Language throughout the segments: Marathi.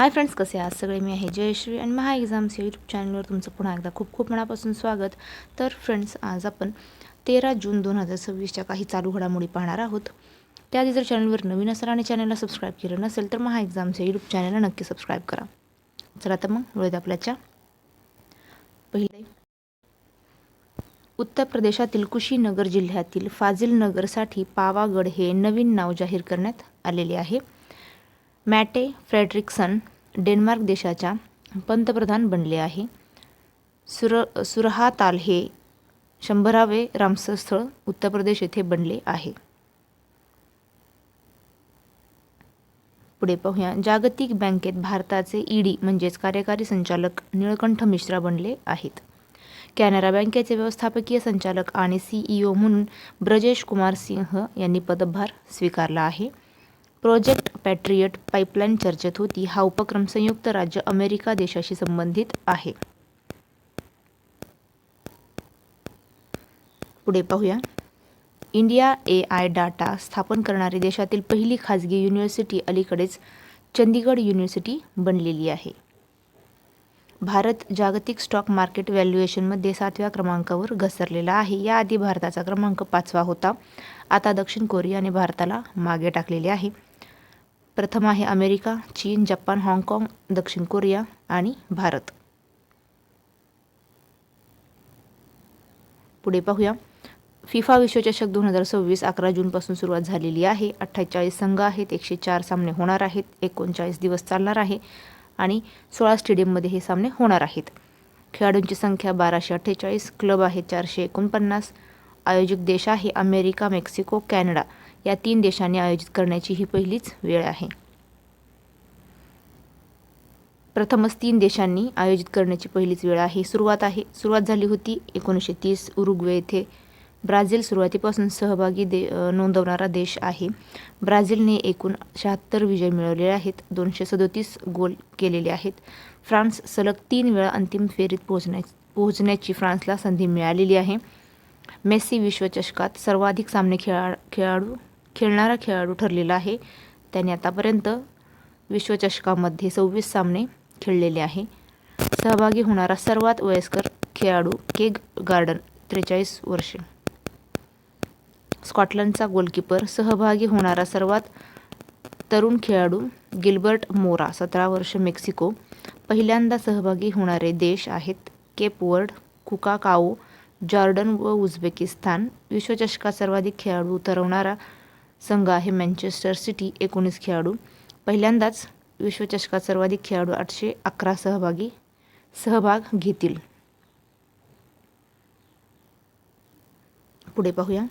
हाय फ्रेंड्स, कसे आहात सगळे? मी आहे जयश्री आणि महा एक्झाम्स या यूट्यूब चॅनलवर तुमचं पुन्हा एकदा खूप खूप मनापासून स्वागत. तर फ्रेंड्स, आज आपण 13 जून 2026च्या काही चालू घडामोडी पाहणार आहोत. त्याआधी जर चॅनलवर नवीन असाल आणि चॅनलला सबस्क्राईब केलं नसेल तर महा एक्झाम्स या यूट्यूब चॅनलला नक्की सबस्क्राईब करा. चला तर मग वळूयात आपल्याच्या पहिले. उत्तर प्रदेशातील कुशीनगर जिल्ह्यातील फाजिलनगरसाठी पावागड हे नवीन नाव जाहीर करण्यात आलेले आहे. मॅटे फ्रेडरिक्सन डेन्मार्क देशाच्या पंतप्रधान बनले आहे. सुरहाताल हे 100वे रामसर स्थळ उत्तर प्रदेश येथे बनले आहे. पुढे पाहूया. जागतिक बँकेत भारताचे ईडी म्हणजेच कार्यकारी संचालक निळकंठ मिश्रा बनले आहेत. कॅनरा बँकेचे व्यवस्थापकीय संचालक आणि CEO म्हणून ब्रजेश कुमार सिंह यांनी पदभार स्वीकारला आहे. प्रोजेक्ट पॅट्रियट पाईपलाईन चर्चेत होती. हा उपक्रम संयुक्त राज्य अमेरिका देशाशी संबंधित आहे. पुढे पाहूया. इंडिया AI डाटा स्थापन करणारी देशातील पहिली खाजगी युनिव्हर्सिटी अलीकडेच चंदीगड युनिव्हर्सिटी बनलेली आहे. भारत जागतिक स्टॉक मार्केट व्हॅल्युएशनमध्ये 7व्या क्रमांकावर घसरलेला आहे. याआधी भारताचा क्रमांक 5वा होता. आता दक्षिण कोरियाने भारताला मागे टाकलेले आहे. प्रथम आहे अमेरिका, चीन, जपान, हाँगकाँग, दक्षिण कोरिया आणि भारत. पुढे पाहूया. फिफा विश्वचषक 2026 11 जूनपासून सुरुवात झालेली आहे. 48 संघ आहेत, 104 सामने होणार आहेत, 39 दिवस चालणार आहे आणि 16 स्टेडियममध्ये हे सामने होणार आहेत. खेळाडूंची संख्या 1248, क्लब आहेत 449. आयोजक देश आहे अमेरिका, मेक्सिको, कॅनडा या 3 देशांनी आयोजित करण्याची ही पहिलीच वेळ आहे. प्रथमच 3 देशांनी आयोजित करण्याची पहिलीच वेळ आहे. सुरुवात झाली होती 1930 उरुग्वे येथे. ब्राझील सुरुवातीपासून सहभागी नोंदवणारा देश आहे. ब्राझीलने एकूण 76 विजय मिळवलेले आहेत. 237 गोल केलेले आहेत. फ्रान्स सलग 3 वेळा अंतिम फेरीत पोहोचण्याची फ्रान्सला संधी मिळालेली आहे. मेस्सी विश्वचषकात सर्वाधिक सामने खेळणारा खेळाडू ठरलेला आहे. त्याने आतापर्यंत विश्वचषकामध्ये 26 सामने खेळलेले आहे. सहभागी होणारा सर्वात वयस्कर खेळाडू केग गार्डन 43 वर्षे. स्कॉटलंडचा गोलकीपर. सहभागी होणारा सर्वात तरुण खेळाडू गिल्बर्ट मोरा 17 वर्ष, मेक्सिको. पहिल्यांदा सहभागी होणारे देश आहेत केप वर्ड, कुकाकाओ, जॉर्डन व उझबेकिस्तान. विश्वचषकात सर्वाधिक खेळाडू उतरवणारा संघ आहे मँचेस्टर सिटी 19 खेळाडू. पहिल्यांदाच विश्वचषकात सर्वाधिक खेळाडू 811 सहभाग घेतील. पुढे पाहूया.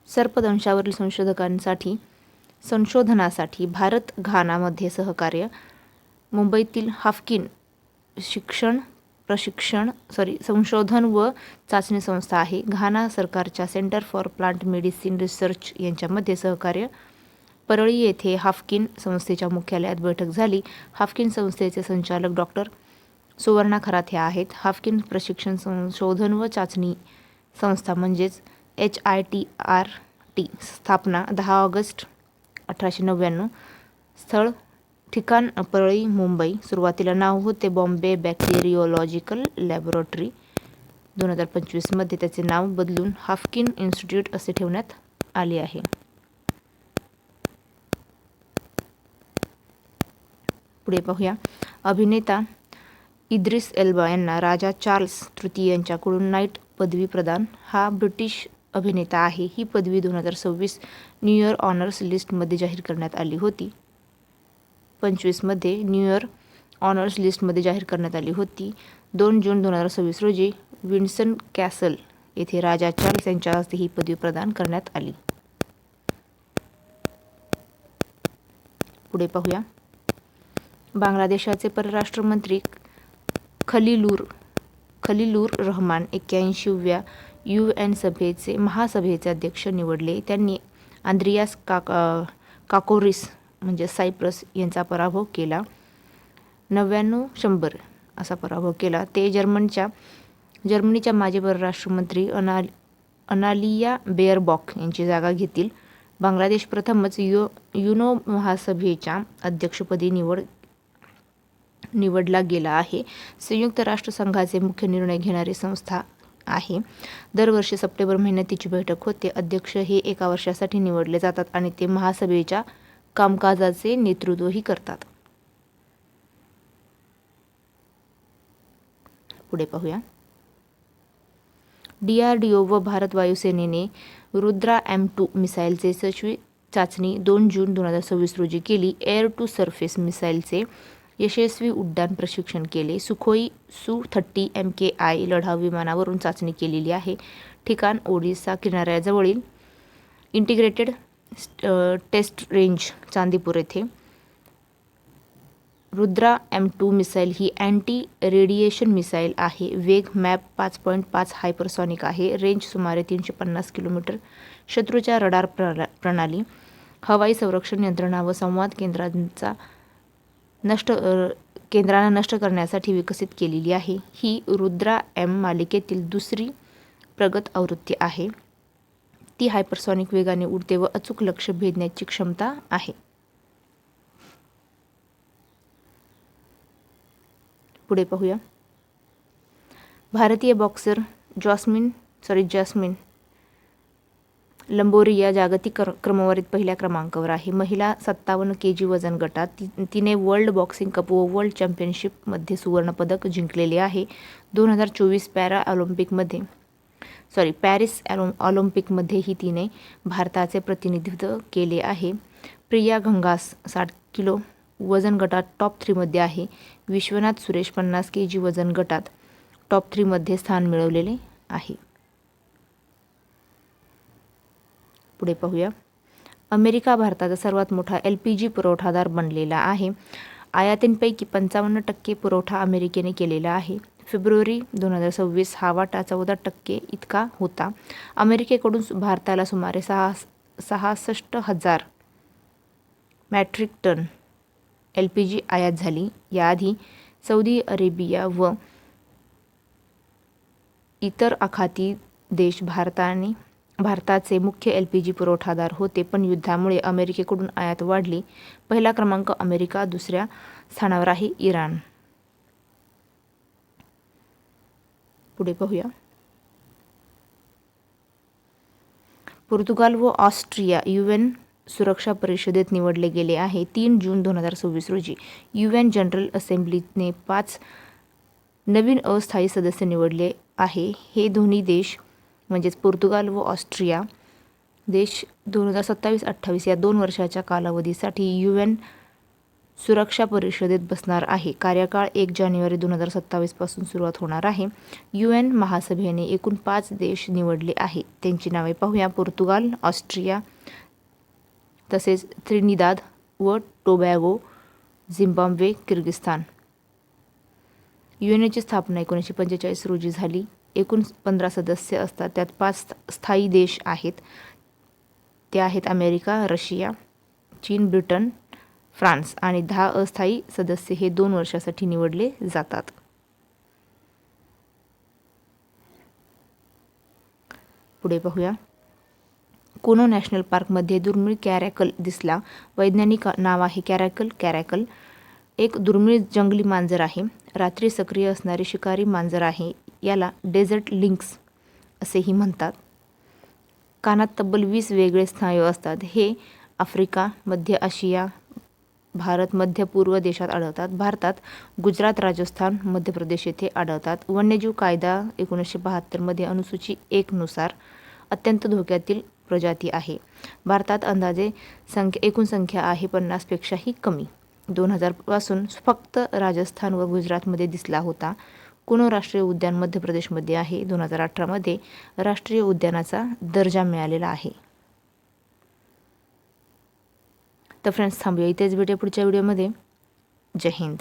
सर्पदंशावरील संशोधनासाठी भारत घानामध्ये सहकार्य. मुंबईतील हाफकिन संशोधन व चाचणी संस्था आहे. घाना सरकारच्या centre for plant medicine research यांच्यामध्ये सहकार्य. परळी येथे हाफकिन संस्थेच्या मुख्यालयात बैठक झाली. हाफकिन संस्थेचे संचालक डॉक्टर सुवर्णा खरात ह्या आहेत. हाफकिन प्रशिक्षण संशोधन व चाचणी संस्था म्हणजेच HITRT. स्थापना 10 ऑगस्ट 1899. स्थळ ठिकाण परळी, मुंबई. सुरुवातीला नाव होते बॉम्बे बॅक्टेरियोलॉजिकल लॅबोरेटरी. 2025 त्याचे नाव बदलून हाफकिन इन्स्टिट्यूट असे ठेवण्यात आले आहे. पुढे पाहूया. अभिनेता इद्रिस एल्बा यांना राजा चार्ल्स तृतीय यांच्याकडून नाईट पदवी प्रदान. हा ब्रिटिश अभिनेता आहे. ही पदवी 2026 न्यू इयर ऑनर्स लिस्टमध्ये जाहीर करण्यात आली होती. 25 न्यू इयर ऑनर्स लिस्टमध्ये जाहीर करण्यात आली होती. 2 जून 2026 रोजी विंडसर कॅसल येथे राजा चार्ल्स यांच्या हस्ते ही पदवी प्रदान करण्यात आली. पुढे पाहूया. बांगलादेशाचे परराष्ट्र मंत्री खलीलुर रहमान 81व्या UN महासभेचे अध्यक्ष निवडले. त्यांनी आंद्रियास काकोरिस म्हणजे सायप्रस यांचा पराभव केला. 99-100 असा पराभव केला. ते जर्मनीच्या माजी परराष्ट्र मंत्री अनालिया बेअरबॉक यांची जागा घेतील. बांगलादेश प्रथमच युनो महासभेच्या अध्यक्षपदी निवडला गेला आहे. संयुक्त राष्ट्रसंघाचे मुख्य निर्णय घेणारी संस्था आहे. दरवर्षी सप्टेंबर महिन्यात तिची बैठक होते. अध्यक्ष हे एका वर्षासाठी निवडले जातात आणि ते महासभेच्या कामकाजाचे नेतृत्वही करतात. पुढे पाहूया. DRDO व भारत वायुसेनेने रुद्रा M2 मिसाईलचे यशस्वी चाचणी 2 जून 2026 रोजी केली. एअर टू सरफेस मिसाईलचे यशस्वी उड्डाण प्रशिक्षण केले. सुखोई Su-30 MKI लढाऊ विमानावरून चाचणी केलेली आहे. ठिकाण ओडिशा किनाऱ्याजवळील इंटिग्रेटेड टेस्ट रेंज चांदीपूर येथे. रुद्रा M2 मिसाईल ही अँटी रेडिएशन मिसाईल आहे. वेग मॅक 5.5 हायपरसॉनिक आहे. रेंज सुमारे 350 किलोमीटर. शत्रूच्या रडार प्रणाली, हवाई संरक्षण यंत्रणा व संवाद केंद्रांना नष्ट करण्यासाठी विकसित केलेली आहे. ही रुद्रा M मालिकेतील दुसरी प्रगत आवृत्ती आहे. ती हायपरसॉनिक वेगाने उडते व अचूक लक्ष्य भेदण्याची क्षमता आहे. पुढे पाहूया. भारतीय बॉक्सर जॅस्मिन लंबोरिया जागतिक क्रमवारीत पहिल्या क्रमांकावर आहे. महिला 57 kg वजन गटात तिने वर्ल्ड बॉक्सिंग कप व वर्ल्ड चॅम्पियनशिपमध्ये सुवर्णपदक जिंकलेले आहे. 2024 पॅरिस ऑलिम्पिकमध्येही तिने भारताचे प्रतिनिधित्व केले आहे. प्रिया घंगास 60 किलो वजन गटात टॉप 3 मध्ये आहे. विश्वनाथ सुरेश 50 kg वजन गटात टॉप 3 मध्ये स्थान मिळवलेले आहे. पुढे पाहूया. अमेरिका भारताचा सर्वात मोठा LPG पुरवठादार बनलेला आहे. आयातींपैकी 55% पुरवठा अमेरिकेने केलेला आहे. फेब्रुवारी 2026 हा वाटा 14% इतका होता. अमेरिकेकडून भारताला सुमारे 66,000 मॅट्रिक टन LPG आयात झाली. याआधी सौदी अरेबिया व इतर आखाती देश भारताचे मुख्य LPG पुरवठादार होते, पण युद्धामुळे अमेरिकेकडून आयात वाढली. पहिला क्रमांक अमेरिका, दुसऱ्या स्थानावर आहे इराण. पुढे पाहूया. पोर्तुगाल व ऑस्ट्रिया UN सुरक्षा परिषदेत निवडले गेले आहे. 3 जून 2026 रोजी UN जनरल असेंब्लीने 5 नवीन अस्थायी सदस्य निवडले आहे. हे दोन्ही देश म्हणजेच पोर्तुगाल व ऑस्ट्रिया देश 2027-28 या 2 वर्षाच्या कालावधीसाठी UN सुरक्षा परिषदेत बसणार आहे. कार्यकाळ 1 जानेवारी 2027 पासून सुरुवात होणार आहे. UN महासभेने एकूण 5 देश निवडले आहेत. त्यांची नावे पाहूया. पोर्तुगाल, ऑस्ट्रिया, तसेच त्रिनिदाद व टोबॅगो, झिम्बाब्वे, किर्गिस्तान. UNची स्थापना 1945 रोजी झाली. एकूण 15 सदस्य असतात. त्यात 5 स्थायी देश आहेत. ते आहेत अमेरिका, रशिया, चीन, ब्रिटन, फ्रान्स आणि 10 अस्थायी सदस्य हे 2 वर्षासाठी निवडले जातात. पुढे पाहूया. कोनो नॅशनल पार्कमध्ये दुर्मिळ कॅरॅकल दिसला. वैज्ञानिक नाव आहे कॅरॅकल. एक दुर्मिळ जंगली मांजर आहे. रात्री सक्रिय असणारे शिकारी मांजर आहे. याला डेझर्ट लिंक्स असेही म्हणतात. कानात तब्बल 20 वेगळे स्नायू असतात. हे आफ्रिका, मध्य आशिया, भारत, मध्य पूर्व देशात आढळतात. भारतात गुजरात, राजस्थान, मध्य प्रदेश येथे आढळतात. वन्यजीव कायदा 1972 मध्ये अनुसूची 1 नुसार अत्यंत धोक्यातील प्रजाती आहे. भारतात अंदाजे एकूण संख्या आहे 50 पेक्षाही कमी. 2000 पासून फक्त राजस्थान व गुजरातमध्ये दिसला होता. कोनो राष्ट्रीय उद्यान मध्य प्रदेशमध्ये आहे. 2018 मध्ये राष्ट्रीय उद्यानाचा दर्जा मिळालेला आहे. तर फ्रेंड्स, थांबूया इथेच. भेटूया पुढच्या व्हिडिओमध्ये. जय हिंद.